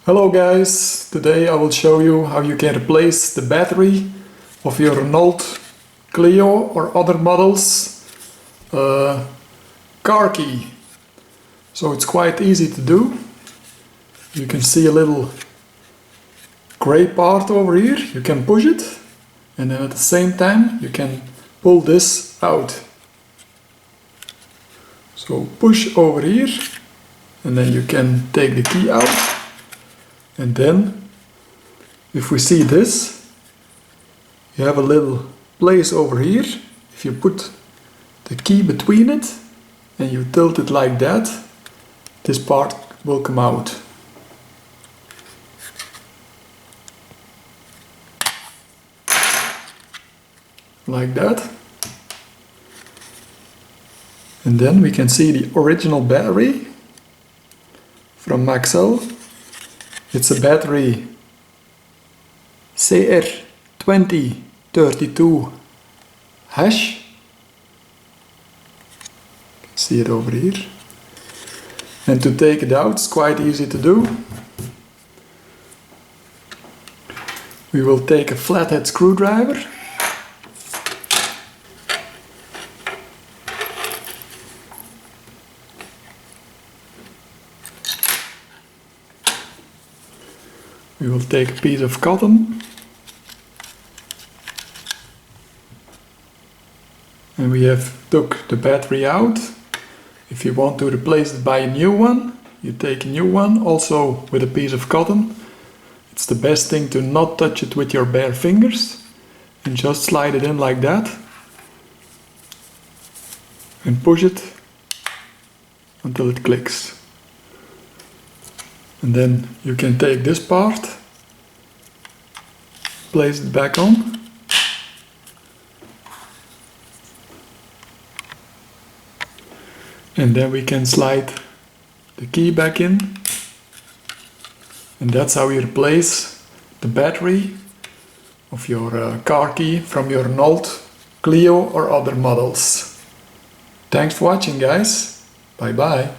Hello guys, today I will show you how you can replace the battery of your Renault Clio or other models car key. So it's quite easy to do. You can see a little gray part over here, you can push it and then at the same time you can pull this out. So push over here and then you can take the key out. And then, if we see this, you have a little place over here. If you put the key between it and you tilt it like that, this part will come out. Like that. And then we can see the original battery from Maxell. It's a battery CR2032 hash. See it over here. And to take it out, it's quite easy to do. We will take a flathead screwdriver. We will take a piece of cotton and we have took the battery out. If you want to replace it by a new one, you take a new one also with a piece of cotton. It's the best thing to not touch it with your bare fingers and just slide it in like that and push it until it clicks. And then you can take this part, place it back on, and then we can slide the key back in, and that's how you replace the battery of your car key from your Renault Clio or other models. Thanks for watching guys, bye bye.